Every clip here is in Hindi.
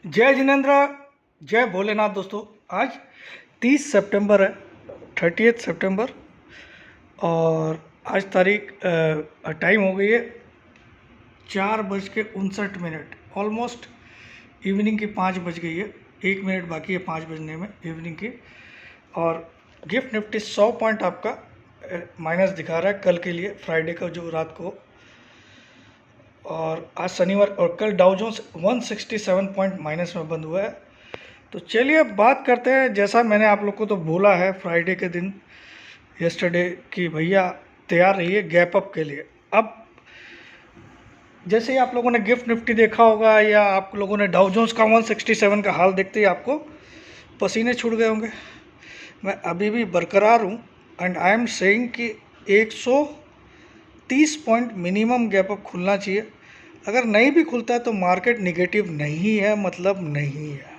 जय जिनेन्द्र, जय भोलेनाथ। दोस्तों, आज 30 सितंबर है, 30 सितंबर। और आज तारीख टाइम हो गई है 4:59। ऑलमोस्ट इवनिंग की 5 बज गई है। 1 मिनट बाकी है 5 बजने में इवनिंग की। और गिफ्ट निफ्टी 100 पॉइंट आपका माइनस दिखा रहा है कल के लिए, फ्राइडे का जो रात को। और आज शनिवार, और कल डाउ जोन्स 167 पॉइंट माइनस में बंद हुआ है। तो चलिए अब बात करते हैं, जैसा मैंने आप लोग को तो बोला है फ्राइडे के दिन, यस्टरडे, कि भैया तैयार रहिए गैप अप के लिए। अब जैसे ही आप लोगों ने गिफ्ट निफ्टी देखा होगा या आप लोगों ने डाउ जोन्स का 167 का हाल देखते ही आपको पसीने छूट गए होंगे। मैं अभी भी बरकरार हूँ एंड आई एम सेइंग कि 130 पॉइंट मिनिमम गैप अप खुलना चाहिए। अगर नहीं भी खुलता है तो मार्केट निगेटिव नहीं है, मतलब नहीं है।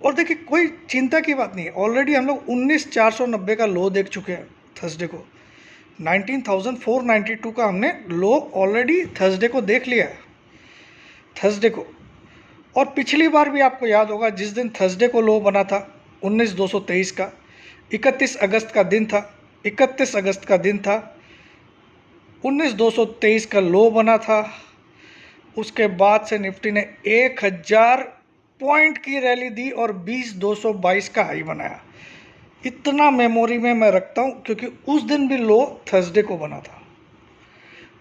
और देखिए, कोई चिंता की बात नहीं है। ऑलरेडी हम लोग 19,490 का लो देख चुके हैं थर्सडे को। 19,492 का हमने लो ऑलरेडी थर्सडे को देख लिया है, थर्सडे को। और पिछली बार भी आपको याद होगा, जिस दिन थर्सडे को लो बना था 19,223 का, 31 अगस्त का दिन था, 31 अगस्त का दिन था, 19,223 का लो बना था। उसके बाद से निफ्टी ने 1,000 पॉइंट की रैली दी और 20,222 का हाई बनाया। इतना मेमोरी में मैं रखता हूँ, क्योंकि उस दिन भी लो थर्सडे को बना था।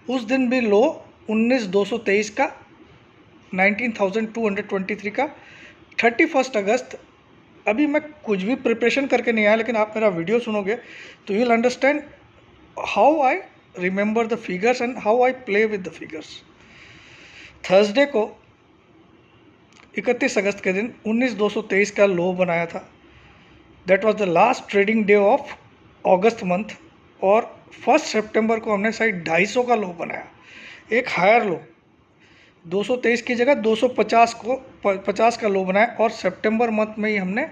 उस दिन भी लो 19,223 का, 19,223 का, 31 अगस्त। अभी मैं कुछ भी प्रिपरेशन करके नहीं आया, लेकिन आप मेरा वीडियो सुनोगे तो you will understand how I remember the figures and how I play with the figures. Thursday को 31 अगस्त के दिन 19,223 का लो बनाया था। That was the last trading day of August month. और 1 सितंबर को हमने शायद 250 का लो बनाया, एक हायर लो। 223 की जगह 250 को 50 का लो बनाया। और सितंबर मंथ में ही हमने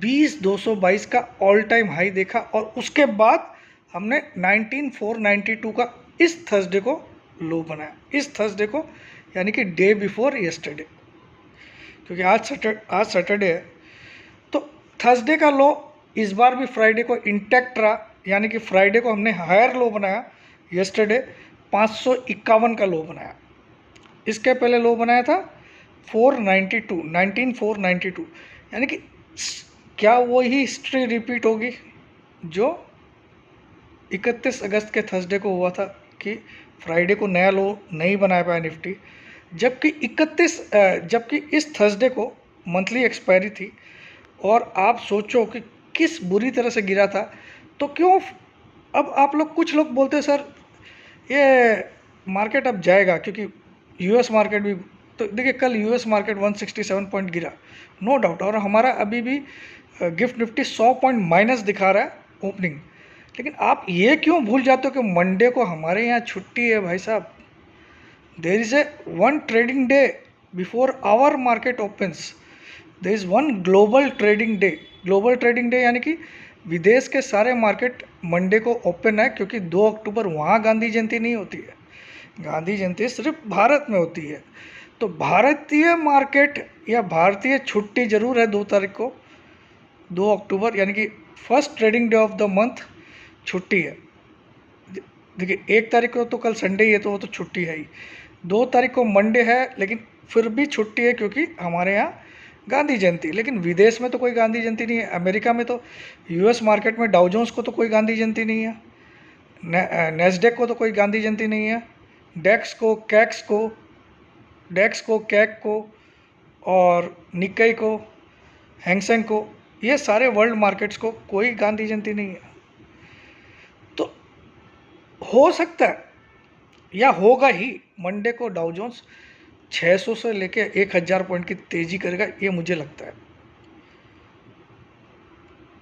20,222 का ऑल टाइम हाई देखा। और उसके बाद हमने 19,492 का इस थर्सडे को लो बनाया, इस थर्सडे को, यानी कि डे बिफोर यस्टरडे, क्योंकि आज सैटरडे है। तो थर्सडे का लो इस बार भी फ्राइडे को इंटैक्ट रहा, यानी कि फ्राइडे को हमने हायर लो बनाया। यस्टरडे 551 का लो बनाया। इसके पहले लो बनाया था 492, 19,492। यानी कि क्या वही हिस्ट्री रिपीट होगी जो 31 अगस्त के थर्सडे को हुआ था, कि फ्राइडे को नया लो नहीं बना पाया निफ्टी, जबकि इस थर्सडे को मंथली एक्सपायरी थी। और आप सोचो कि किस बुरी तरह से गिरा था। तो क्यों अब आप लोग, कुछ लोग बोलते हैं सर ये मार्केट अब जाएगा, क्योंकि यूएस मार्केट भी, तो देखिए कल यूएस मार्केट 167 पॉइंट गिरा, नो डाउट। और हमारा अभी भी गिफ्ट निफ्टी 100 पॉइंट माइनस दिखा रहा है ओपनिंग। लेकिन आप ये क्यों भूल जाते हो कि मंडे को हमारे यहाँ छुट्टी है भाई साहब। There is a one trading day before our market opens. There is one global trading day. Global trading day यानी कि विदेश के सारे मार्केट मंडे को ओपन है, क्योंकि 2 अक्टूबर वहाँ गांधी जयंती नहीं होती है, गांधी जयंती सिर्फ भारत में होती है। तो भारतीय मार्केट या भारतीय छुट्टी जरूर है 2 तारीख को, 2 अक्टूबर, यानी कि first trading day of the month छुट्टी है। देखिए 1 तारीख को तो कल संडे ही है, तो वो तो छुट्टी है ही। 2 तारीख को मंडे है, लेकिन फिर भी छुट्टी है क्योंकि हमारे यहाँ गांधी जयंती। लेकिन विदेश में तो कोई गांधी जयंती नहीं है। अमेरिका में तो, यूएस मार्केट में डाउ जोन्स को तो कोई गांधी जयंती नहीं है, नेस्डेक को तो कोई गांधी जयंती नहीं है, डेक्स को, कैक को और निक्केई को, हैंगसेंग को, ये सारे वर्ल्ड मार्केट्स को कोई गांधी जयंती नहीं है। तो हो सकता है या होगा ही मंडे को डाउ जोन्स 600 से लेके 1,000 पॉइंट की तेजी करेगा, ये मुझे लगता है।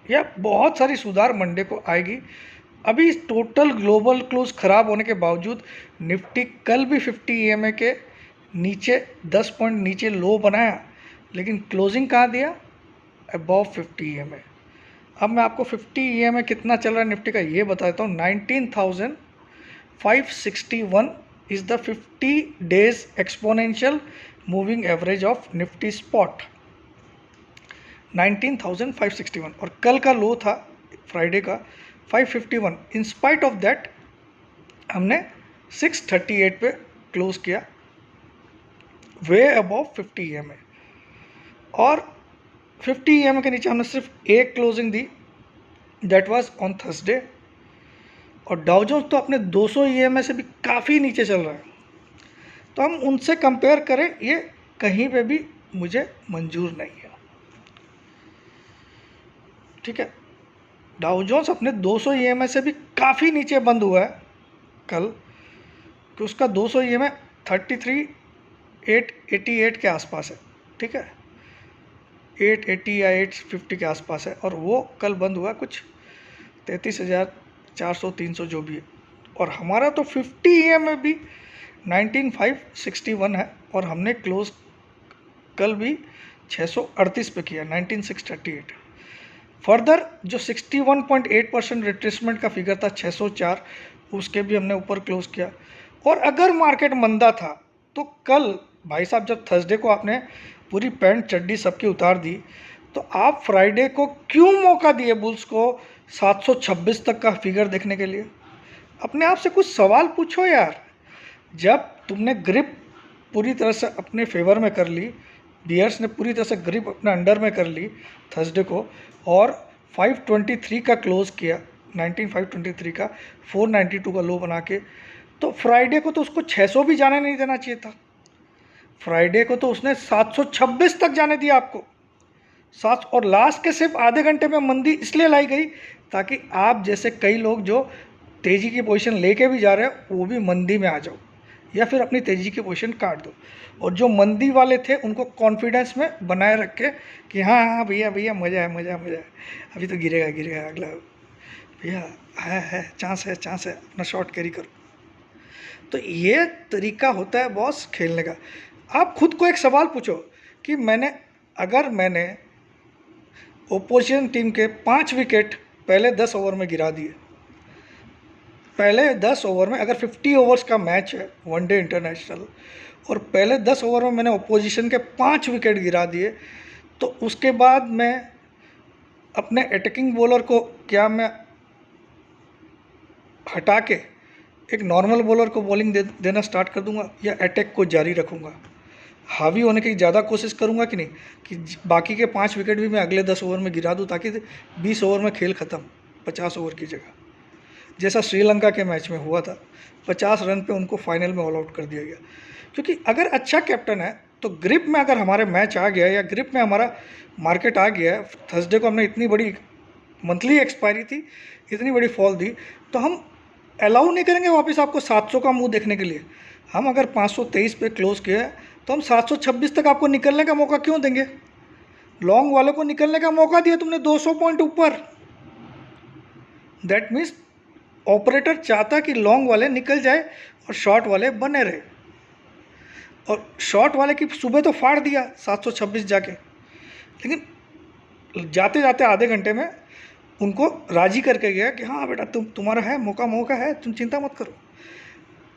या बहुत सारी सुधार मंडे को आएगी। अभी टोटल ग्लोबल क्लोज खराब होने के बावजूद निफ्टी कल भी 50 ईएमए के नीचे 10 पॉइंट नीचे लो बनाया, लेकिन क्लोजिंग कहाँ दिया, अबव 50 ईएमए। अब मैं आपको 50 ईएमए कितना चल रहा है निफ्टी का ये बताता हूँ। 19,561 is the 50 days exponential moving average of Nifty spot 19,561 और कल का लो था फ्राइडे का 551। इन स्पाइट ऑफ दैट हमने 638 पे क्लोज किया, वे अबव 50 EMA, और 50 EMA के नीचे हमने सिर्फ एक closing the, that was on Thursday. और डाउ जोन्स तो अपने 200 EMA से भी काफ़ी नीचे चल रहा है, तो हम उनसे कंपेयर करें ये कहीं पे भी मुझे मंजूर नहीं है। ठीक है, डाउ जोन्स अपने 200 EMA से भी काफ़ी नीचे बंद हुआ है कल, कि उसका 200 EMA 33,888 के आसपास है। ठीक है, 880 या 850 के आसपास है, और वो कल बंद हुआ कुछ 33,400-300 जो भी है। और हमारा तो 50 EMA भी 19,561 है, और हमने क्लोज कल भी 638 पे किया, 19,638। फर्दर जो 61.8% रिट्रेसमेंट का फिगर था 604, उसके भी हमने ऊपर क्लोज किया। और अगर मार्केट मंदा था तो कल भाई साहब जब थर्सडे को आपने पूरी पैंट चड्डी सबकी उतार दी, तो आप फ्राइडे को क्यों मौका दिए बुल्स को 726 तक का फिगर देखने के लिए? अपने आप से कुछ सवाल पूछो यार। जब तुमने ग्रिप पूरी तरह से अपने फेवर में कर ली, बियर्स ने पूरी तरह से ग्रिप अपने अंडर में कर ली थर्सडे को, और 523 का क्लोज किया, 19,523 का 492 का लो बना के, तो फ्राइडे को तो उसको 600 भी जाने नहीं देना चाहिए था। फ्राइडे को तो उसने 726 तक जाने दिया आपको, 7। और लास्ट के सिर्फ आधे घंटे में मंदी इसलिए लाई गई ताकि आप जैसे कई लोग जो तेज़ी की पोजीशन लेके भी जा रहे हैं वो भी मंदी में आ जाओ, या फिर अपनी तेज़ी की पोजीशन काट दो। और जो मंदी वाले थे उनको कॉन्फिडेंस में बनाए रख के कि हाँ हाँ भैया भैया मज़ा है मज़ा है मज़ा है, अभी तो गिरेगा गिरेगा अगला, भैया है चांस है चांस है, अपना शॉर्ट कैरी करो। तो ये तरीका होता है बॉस खेलने का। आप खुद को एक सवाल पूछो कि अगर मैंने ओपोजिशन टीम के 5 विकेट पहले 10 ओवर में गिरा दिए, पहले 10 ओवर में, अगर 50 ओवर्स का मैच है वनडे इंटरनेशनल, और पहले 10 ओवर में मैंने ओपोजिशन के 5 विकेट गिरा दिए, तो उसके बाद मैं अपने अटैकिंग बॉलर को क्या मैं हटा के एक नॉर्मल बॉलर को बॉलिंग देना स्टार्ट कर दूंगा, या अटैक को जारी रखूंगा? हावी होने की ज़्यादा कोशिश करूंगा कि नहीं, कि बाकी के 5 विकेट भी मैं अगले 10 ओवर में गिरा दूं, ताकि 20 ओवर में खेल ख़त्म 50 ओवर की जगह, जैसा श्रीलंका के मैच में हुआ था। 50 रन पे उनको फाइनल में ऑल आउट कर दिया गया। क्योंकि अगर अच्छा कैप्टन है तो ग्रिप में अगर हमारे मैच आ गया, या ग्रिप में हमारा मार्केट आ गया, थर्सडे को हमने इतनी बड़ी मंथली एक्सपायरी थी, इतनी बड़ी फॉल दी, तो हम अलाउ नहीं करेंगे वापस आपको 700 का मुंह देखने के लिए। हम अगर 523 पे क्लोज किए तो हम 726 तक आपको निकलने का मौका क्यों देंगे? लॉन्ग वाले को निकलने का मौका दिया तुमने 200 पॉइंट ऊपर। दैट मीन्स ऑपरेटर चाहता कि लॉन्ग वाले निकल जाए और शॉर्ट वाले बने रहे, और शॉर्ट वाले की सुबह तो फाड़ दिया 726 जाके, लेकिन जाते जाते आधे घंटे में उनको राजी करके गया कि हाँ बेटा तुम्हारा है मौका है, तुम चिंता मत करो।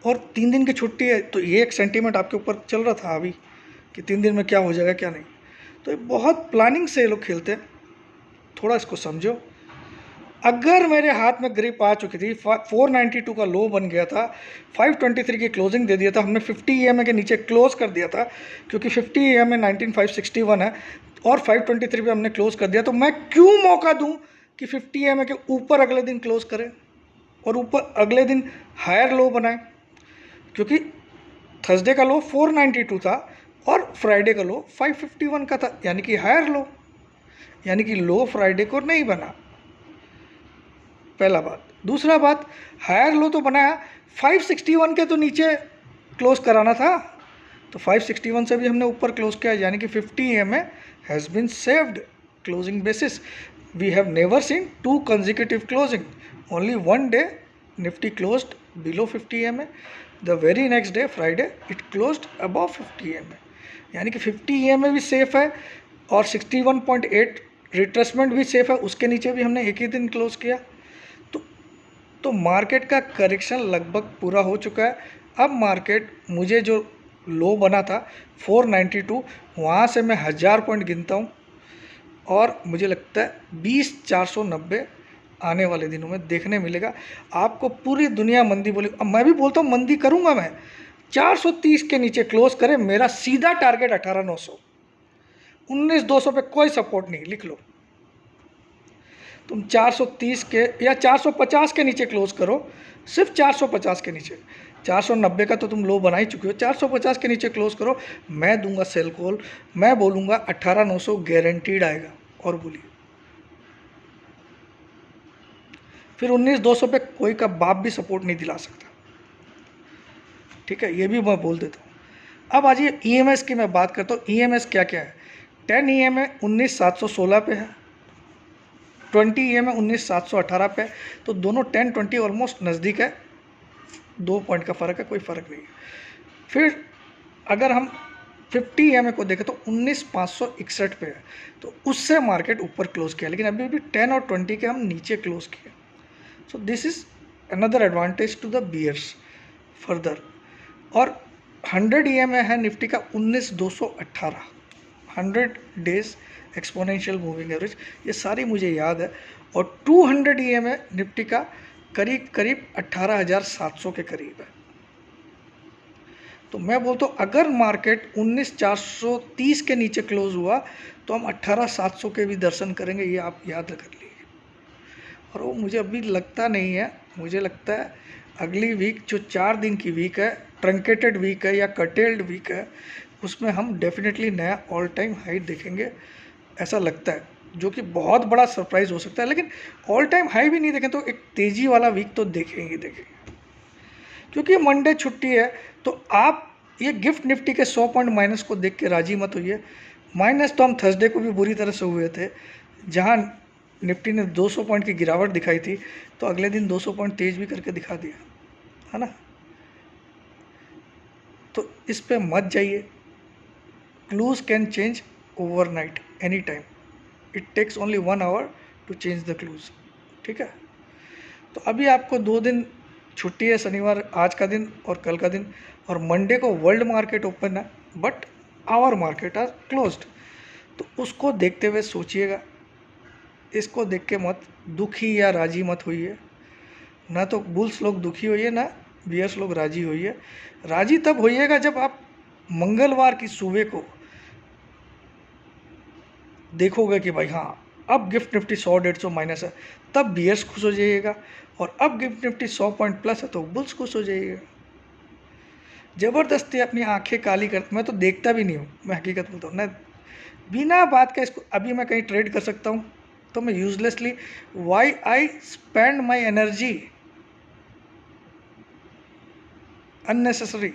और 3 दिन की छुट्टी है, तो ये एक सेंटीमेंट आपके ऊपर चल रहा था अभी कि 3 दिन में क्या हो जाएगा क्या नहीं। तो ये बहुत प्लानिंग से ये लोग खेलते हैं, थोड़ा इसको समझो। अगर मेरे हाथ में ग्रिप आ चुकी थी, 492 का लो बन गया था, 523 की क्लोजिंग दे दिया था, हमने 50 EMA के नीचे क्लोज कर दिया था, क्योंकि 50 EMA 19,561 है और 523 पे हमने क्लोज कर दिया, तो मैं क्यों मौका दूं कि 50 EMA के ऊपर अगले दिन क्लोज करें और ऊपर अगले दिन हायर लो बनाए? क्योंकि थर्सडे का लो 492 था और फ्राइडे का लो 551 का था, यानी कि हायर लो, यानी कि लो फ्राइडे को नहीं बना, पहला बात। दूसरा बात, हायर लो तो बनाया, 561 के तो नीचे क्लोज कराना था, तो 561 से भी हमने ऊपर क्लोज किया, यानी कि 50 EMA has been saved closing basis. We have never seen 2 consecutive closing, only one day Nifty closed below 50 EMA, the very next day Friday it closed above 50 EMA, यानी कि 50 EMA भी सेफ है और 61.8 रिट्रेसमेंट भी सेफ है, उसके नीचे भी हमने एक ही दिन क्लोज किया। तो मार्केट का करेक्शन लगभग पूरा हो चुका है। अब मार्केट मुझे जो लो बना था 492, वहाँ से मैं 1000 पॉइंट गिनता हूँ और मुझे लगता है 20,490 आने वाले दिनों में देखने मिलेगा आपको। पूरी दुनिया मंदी बोली, अब मैं भी बोलता हूँ मंदी करूँगा मैं, 430 के नीचे क्लोज करे, मेरा सीधा टारगेट 18,900, 19,200 पे कोई सपोर्ट नहीं, लिख लो। तुम 430 के या 450 के नीचे क्लोज करो, सिर्फ 450 के नीचे, 490 का तो तुम लो बना ही चुके हो, 450 के नीचे क्लोज करो, मैं दूंगा सेल कॉल, मैं बोलूँगा 18,900 गारंटीड आएगा। और बोलिए, फिर 19,200 पे कोई का बाप भी सपोर्ट नहीं दिला सकता, ठीक है, ये भी मैं बोल देता हूँ। अब आज ये EMS की मैं बात करता हूँ। EMS क्या क्या है? 10 EMA 19,716 पे है, 20 EMA 19,718 पे है, तो दोनों 10-20 ऑलमोस्ट नज़दीक है, 2 पॉइंट का फ़र्क है, कोई फ़र्क नहीं है। फिर अगर हम 50 EMA को देखें तो 19,561 पे है, तो उससे मार्केट ऊपर क्लोज किया, लेकिन अभी भी 10 और 20 के हम नीचे क्लोज किए। So this is another advantage to the bears further. और 100 EMA है निफ्टी का 19,218, 100 डेज एक्सपोनेंशियल मूविंग एवरेज, ये सारी मुझे याद है। और 200 EMA निफ्टी का करीब करीब 18,700 के करीब है। तो मैं बोलता हूँ अगर मार्केट 19,430 के नीचे क्लोज हुआ तो हम 18,700 के भी दर्शन करेंगे, ये आप याद कर लीजिए। और वो मुझे अभी लगता नहीं है, मुझे लगता है अगली वीक जो 4 दिन की वीक है, ट्रंकेटेड वीक है या कटेल्ड वीक है, उसमें हम डेफिनेटली नया ऑल टाइम हाई देखेंगे, ऐसा लगता है, जो कि बहुत बड़ा सरप्राइज़ हो सकता है। लेकिन ऑल टाइम हाई भी नहीं देखें तो एक तेज़ी वाला वीक तो देखेंगे। क्योंकि मंडे छुट्टी है, तो आप ये गिफ्ट निफ्टी के 100 पॉइंट माइनस को देख के राजी मत होइए। माइनस तो हम थर्सडे को भी बुरी तरह से हुए थे, जहां निफ्टी ने 200 पॉइंट की गिरावट दिखाई थी, तो अगले दिन 200 पॉइंट तेज भी करके दिखा दिया, है ना। तो इस पे मत जाइए, clues can change overnight any time, it takes only 1 hour to change the clues, ठीक है। तो अभी आपको 2 दिन छुट्टी है, शनिवार आज का दिन और कल का दिन, और मंडे को वर्ल्ड मार्केट ओपन है, but our market are closed. तो उसको देखते हुए सोचिएगा, इसको देख के मत दुखी या राजी मत होइए, ना तो बुल्स लोग दुखी होइए ना बियर्स लोग राजी होइए। राजी तब होइएगा जब आप मंगलवार की सुबह को देखोगे कि भाई हाँ अब गिफ्ट निफ्टी 100-150 माइनस है, तब बियर्स खुश हो जाइएगा, और अब गिफ्ट निफ्टी 100 पॉइंट प्लस है तो बुल्स खुश हो जाइएगा। ज़बरदस्ती अपनी आंखें काली कर, मैं तो देखता भी नहीं हूँ, मैं हकीकत बोलता हूँ ना, बिना बात का इसको अभी मैं कहीं ट्रेड कर सकता हूँ तो मैं uselessly, why I spend my energy unnecessary.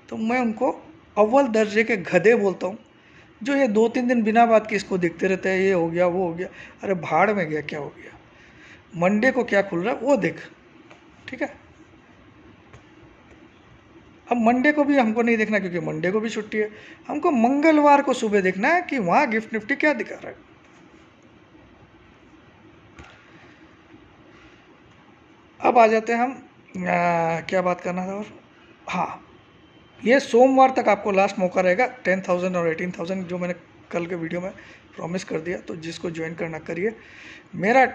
तो मैं उनको अव्वल दर्जे के गधे बोलता हूँ, जो ये 2-3 दिन बिना बात के इसको देखते रहते हैं, ये हो गया वो हो गया, अरे भाड़ में गया, क्या हो गया, मंडे को क्या खुल रहा है वो देख, ठीक है। अब मंडे को भी हमको नहीं देखना क्योंकि मंडे को भी छुट्टी है, हमको मंगलवार को सुबह देखना है कि वहाँ गिफ्ट निफ्टी क्या दिखा रहा है। अब आ जाते हैं हम क्या बात करना था, और हाँ, ये सोमवार तक आपको लास्ट मौका रहेगा, 10,000 और 18,000 जो मैंने कल के वीडियो में प्रॉमिस कर दिया, तो जिसको ज्वाइन करना करिए। मेरा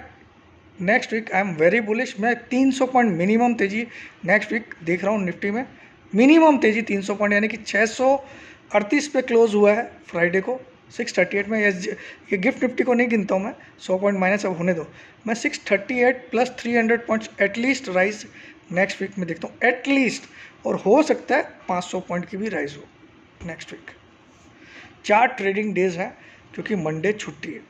next week I am very bullish, मैं 300 पॉइंट मिनिमम तेज़ी नेक्स्ट वीक देख रहा हूँ निफ्टी में, मिनिमम तेज़ी 300 पॉइंट, यानी कि 638 पे क्लोज हुआ है फ्राइडे को, 638 में, ये गिफ्ट निफ्टी को नहीं गिनता हूँ मैं, 100 पॉइंट माइनस अब होने दो, मैं 638 plus 300 points at least rise next week में देखता हूँ, एटलीस्ट, और हो सकता है 500 पॉइंट की भी राइज हो नेक्स्ट वीक। 4 ट्रेडिंग डेज हैं क्योंकि मंडे छुट्टी है,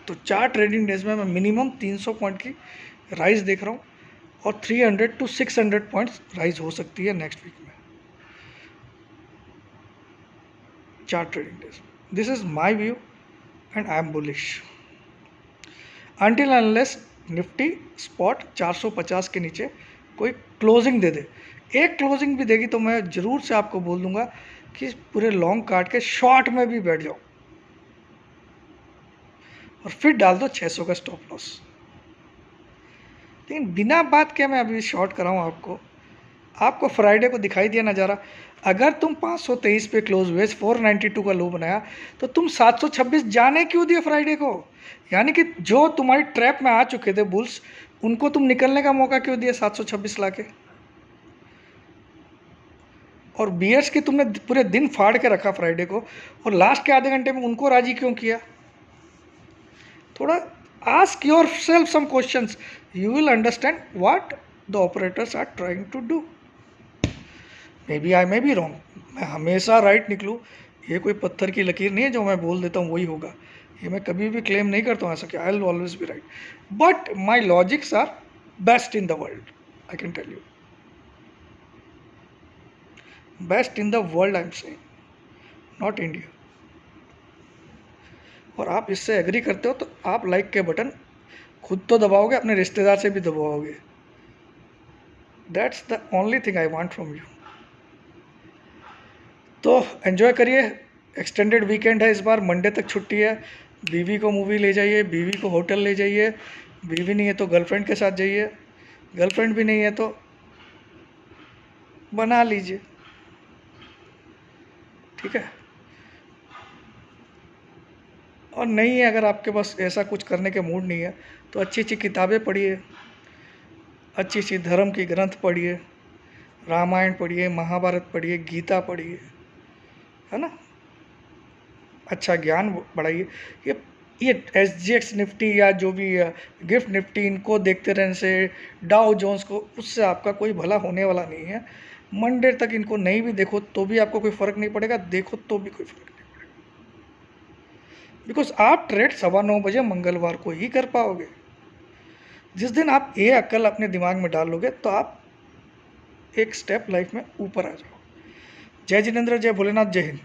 तो 4 ट्रेडिंग डेज में मैं मिनिमम 300 पॉइंट की राइज देख रहा हूँ, और 300 to 600 पॉइंट्स राइज हो सकती है नेक्स्ट वीक में, 4 trading days. This is my view and I am bullish until unless Nifty spot 450 के नीचे कोई क्लोजिंग दे दे। एक क्लोजिंग भी देगी तो मैं ज़रूर से आपको बोल दूंगा कि पूरे लॉन्ग काट के शॉर्ट में भी बैठ जाओ, और फिर डाल दो 600 का स्टॉप लॉस। लेकिन बिना बात के मैं अभी शॉर्ट कराऊँ आपको, आपको फ्राइडे को दिखाई दिया नज़ारा। अगर तुम 523 पे क्लोज हुए, 492 का लो बनाया, तो तुम 726 जाने क्यों दिए फ्राइडे को? यानी कि जो तुम्हारी ट्रैप में आ चुके थे बुल्स, उनको तुम निकलने का मौका क्यों दिया 726 लाके? और बियर्स की तुमने पूरे दिन फाड़ के रखा फ्राइडे को, और लास्ट के आधे घंटे में उनको राजी क्यों किया? थोड़ा ask yourself some questions, you will understand what the operators are trying to do. Maybe I may be wrong, मैं हमेशा राइट निकलूँ, ये कोई पत्थर की लकीर नहीं है जो मैं बोल देता हूँ वही होगा, ये मैं कभी भी क्लेम नहीं करता हूँ ऐसा कि I will always be right, but my logics are best in the world, I can tell you, best in the world I am saying, not India. और आप इससे एग्री करते हो तो आप लाइक के बटन खुद तो दबाओगे, अपने रिश्तेदार से भी दबाओगे। That's the only thing I want from you. तो एंजॉय करिए, एक्सटेंडेड वीकेंड है इस बार, मंडे तक छुट्टी है। बीवी को मूवी ले जाइए, बीवी को होटल ले जाइए, बीवी नहीं है तो गर्लफ्रेंड के साथ जाइए, गर्लफ्रेंड भी नहीं है तो बना लीजिए, ठीक है। और नहीं है, अगर आपके पास ऐसा कुछ करने के मूड नहीं है तो अच्छी अच्छी किताबें पढ़िए, अच्छी अच्छी धर्म की ग्रंथ पढ़िए, रामायण पढ़िए, महाभारत पढ़िए, गीता पढ़िए, है ना, अच्छा ज्ञान बढ़ाइए। ये SGX निफ्टी या जो भी गिफ्ट निफ्टी, इनको देखते रहने से, डाउ जोन्स को, उससे आपका कोई भला होने वाला नहीं है। मंडे तक इनको नहीं भी देखो तो भी आपको कोई फ़र्क नहीं पड़ेगा, देखो तो भी कोई फ़र्क नहीं पड़ेगा, बिकॉज आप ट्रेड 9:15 मंगलवार को ही कर पाओगे। जिस दिन आप ये अक्ल अपने दिमाग में डाल लोगे तो आप एक स्टेप लाइफ में ऊपर आ जाओ। जय जिनेंद्र, जय भोलेनाथ, जय हिंद।